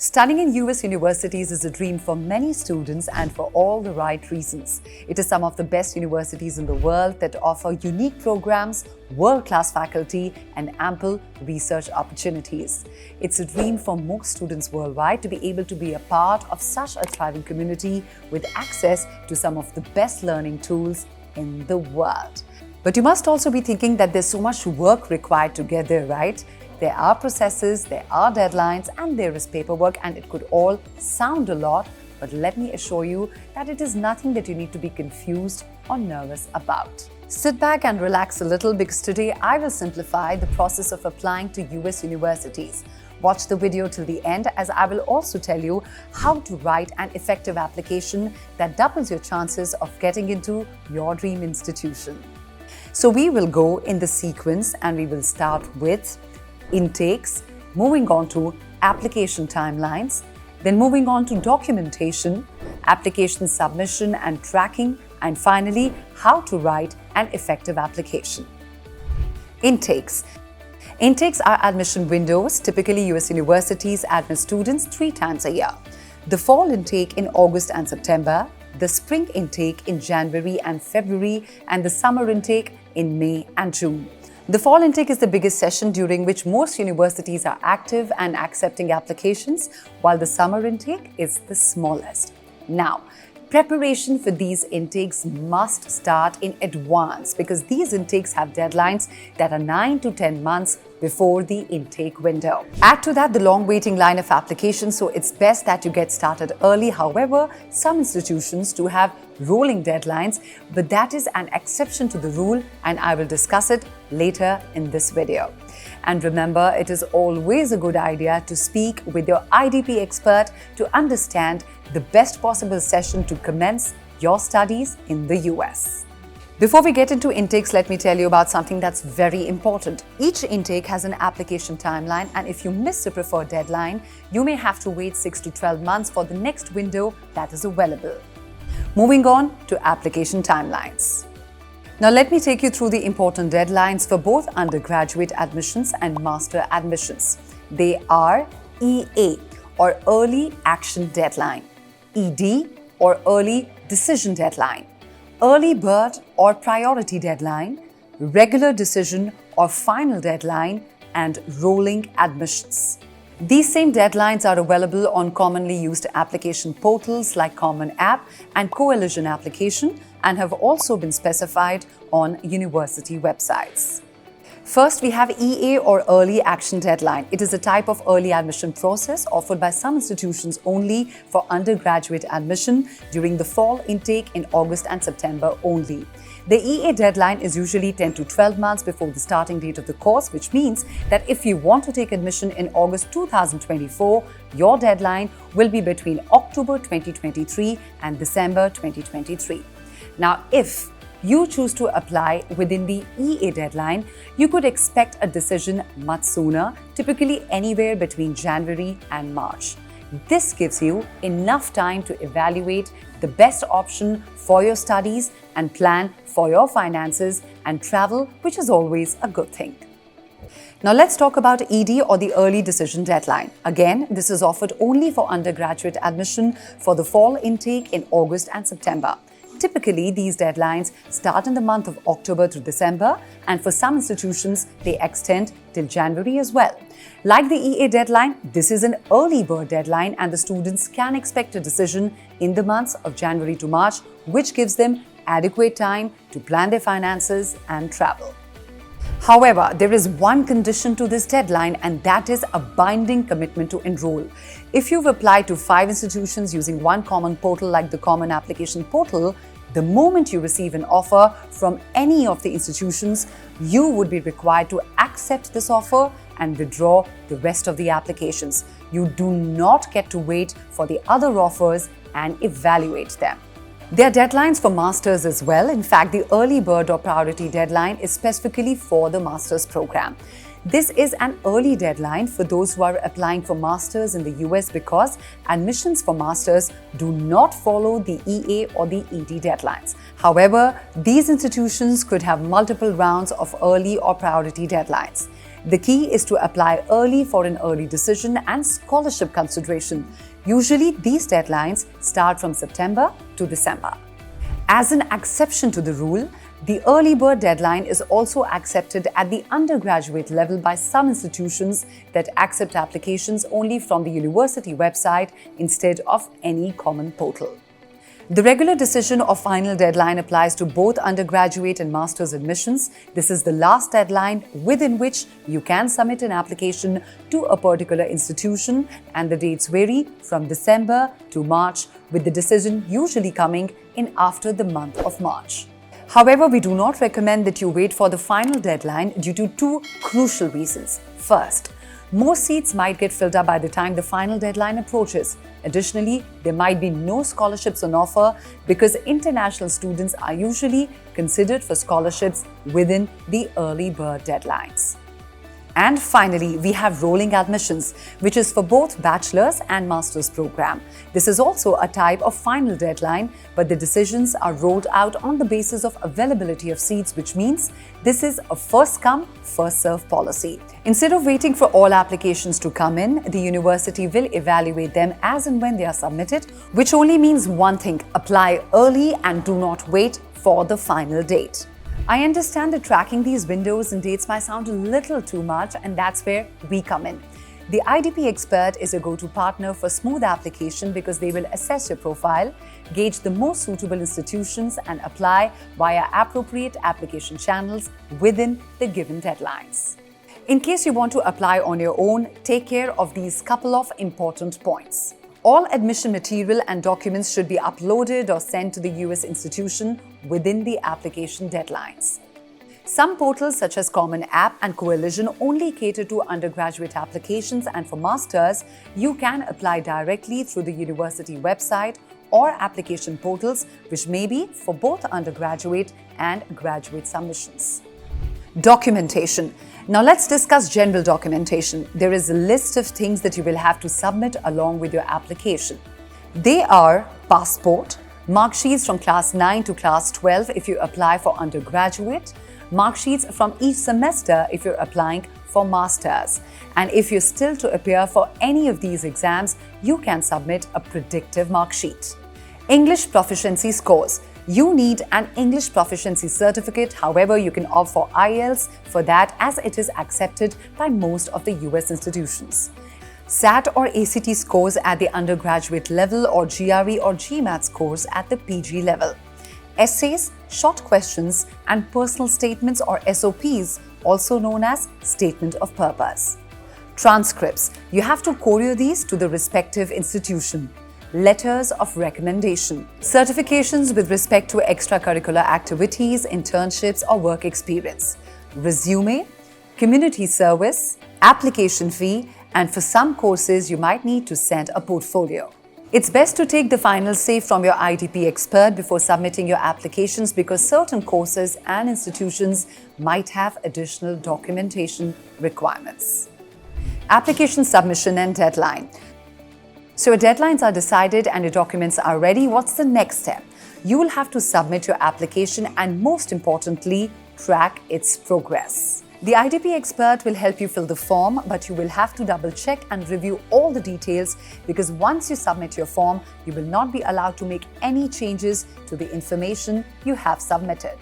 Studying in US universities is a dream for many students and for all the right reasons. It is some of the best universities in the world that offer unique programs, world-class faculty, and ample research opportunities. It's a dream for most students worldwide to be able to be a part of such a thriving community with access to some of the best learning tools in the world. But you must also be thinking that there's so much work required to get there, right? There are processes, there are deadlines, and there is paperwork, and it could all sound a lot, but let me assure you that it is nothing that you need to be confused or nervous about. Sit back and relax a little because today I will simplify the process of applying to US universities. Watch the video till the end as I will also tell you how to write an effective application that doubles your chances of getting into your dream institution. So we will go in the sequence and we will start with intakes, moving on to application timelines, then moving on to documentation, application submission and tracking, and finally, how to write an effective application. Intakes. Intakes are admission windows. Typically, US universities admit students 3 times a year. The fall intake in August and September, the spring intake in January and February, and the summer intake in May and June. The fall intake is the biggest session during which most universities are active and accepting applications, while the summer intake is the smallest. Now, preparation for these intakes must start in advance because these intakes have deadlines that are 9 to 10 months before the intake window. Add to that the long waiting line of applications, so it's best that you get started early. However, some institutions do have rolling deadlines, but that is an exception to the rule and I will discuss it later in this video. And remember, it is always a good idea to speak with your IDP expert to understand the best possible session to commence your studies in the US. Before we get into intakes, let me tell you about something that's very important. Each intake has an application timeline, and if you miss the preferred deadline, you may have to wait 6 to 12 months for the next window that is available. Moving on to application timelines. Now let me take you through the important deadlines for both undergraduate admissions and master admissions. They are EA or Early Action Deadline, ED or Early Decision Deadline, Early Bird or Priority Deadline, Regular Decision or Final Deadline, and Rolling Admissions. These same deadlines are available on commonly used application portals like Common App and Coalition Application and have also been specified on university websites. First, we have EA or Early Action Deadline. It is a type of early admission process offered by some institutions only for undergraduate admission during the fall intake in August and September only. The EA deadline is usually 10 to 12 months before the starting date of the course, which means that if you want to take admission in August 2024, your deadline will be between October 2023 and December 2023. Now, if you choose to apply within the EA deadline, you could expect a decision much sooner, typically anywhere between January and March. This gives you enough time to evaluate the best option for your studies and plan for your finances and travel, which is always a good thing. Now let's talk about ED or the Early Decision Deadline. Again, this is offered only for undergraduate admission for the fall intake in August and September. Typically, these deadlines start in the month of October to December, and for some institutions, they extend till January as well. Like the EA deadline, this is an early bird deadline, and the students can expect a decision in the months of January to March, which gives them adequate time to plan their finances and travel. However, there is one condition to this deadline, and that is a binding commitment to enroll. If you've applied to 5 institutions using one common portal like the Common Application Portal, the moment you receive an offer from any of the institutions, you would be required to accept this offer and withdraw the rest of the applications. You do not get to wait for the other offers and evaluate them. There are deadlines for masters as well. In fact, the early bird or priority deadline is specifically for the master's program. This is an early deadline for those who are applying for masters in the US because admissions for masters do not follow the EA or the ED deadlines. However, these institutions could have multiple rounds of early or priority deadlines. The key is to apply early for an early decision and scholarship consideration. Usually, these deadlines start from September to December. As an exception to the rule, the early bird deadline is also accepted at the undergraduate level by some institutions that accept applications only from the university website instead of any common portal. The regular decision or final deadline applies to both undergraduate and master's admissions. This is the last deadline within which you can submit an application to a particular institution, and the dates vary from December to March, with the decision usually coming in after the month of March. However, we do not recommend that you wait for the final deadline due to two crucial reasons. First, most seats might get filled up by the time the final deadline approaches. Additionally, there might be no scholarships on offer because international students are usually considered for scholarships within the early bird deadlines. And finally, we have rolling admissions, which is for both bachelor's and master's program. This is also a type of final deadline, but the decisions are rolled out on the basis of availability of seats, which means this is a first-come, first-served policy. Instead of waiting for all applications to come in, the university will evaluate them as and when they are submitted, which only means one thing: apply early and do not wait for the final date. I understand that tracking these windows and dates might sound a little too much, and that's where we come in. The IDP Expert is a go-to partner for smooth application because they will assess your profile, gauge the most suitable institutions, and apply via appropriate application channels within the given deadlines. In case you want to apply on your own, take care of these couple of important points. All admission material and documents should be uploaded or sent to the US institution within the application deadlines. Some portals such as Common App and Coalition only cater to undergraduate applications, and for masters, you can apply directly through the university website or application portals, which may be for both undergraduate and graduate submissions. Documentation. Now let's discuss general documentation. There is a list of things that you will have to submit along with your application. They are passport, mark sheets from class 9 to class 12 if you apply for undergraduate, mark sheets from each semester if you're applying for masters. And if you're still to appear for any of these exams, you can submit a predictive mark sheet. English proficiency scores. You need an English proficiency certificate. However, you can opt for IELTS for that, as it is accepted by most of the US institutions. SAT or ACT scores at the undergraduate level, or GRE or GMAT scores at the PG level. Essays, short questions, and personal statements or SOPs, also known as Statement of Purpose. Transcripts. You have to courier these to the respective institution. Letters of recommendation. Certifications with respect to extracurricular activities, internships, or work experience. Resume, community service, application fee, and for some courses, you might need to send a portfolio. It's best to take the final say from your IDP expert before submitting your applications, because certain courses and institutions might have additional documentation requirements. Application submission and deadline. So your deadlines are decided and your documents are ready. What's the next step? You will have to submit your application and, most importantly, track its progress. The IDP expert will help you fill the form, but you will have to double check and review all the details, because once you submit your form, you will not be allowed to make any changes to the information you have submitted.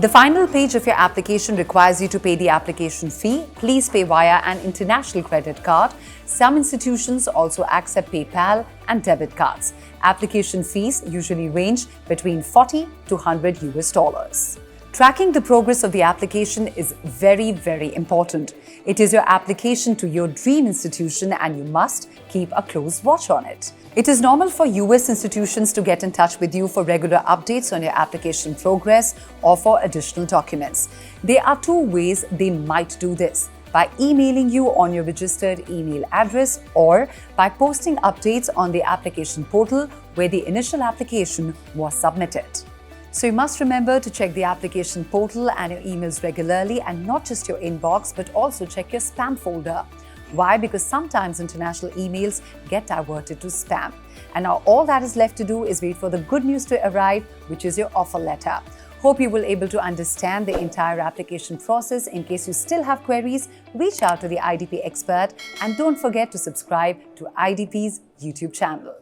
The final page of your application requires you to pay the application fee. Please pay via an international credit card. Some institutions also accept PayPal and debit cards. Application fees usually range between $40 to $100. Tracking the progress of the application is very, very important. It is your application to your dream institution, and you must keep a close watch on it. It is normal for US institutions to get in touch with you for regular updates on your application progress or for additional documents. There are two ways they might do this: by emailing you on your registered email address, or by posting updates on the application portal where the initial application was submitted. So you must remember to check the application portal and your emails regularly, and not just your inbox, but also check your spam folder. Why? Because sometimes international emails get diverted to spam. And now all that is left to do is wait for the good news to arrive, which is your offer letter. Hope you will able to understand the entire application process. In case you still have queries, reach out to the IDP expert and don't forget to subscribe to IDP's YouTube channel.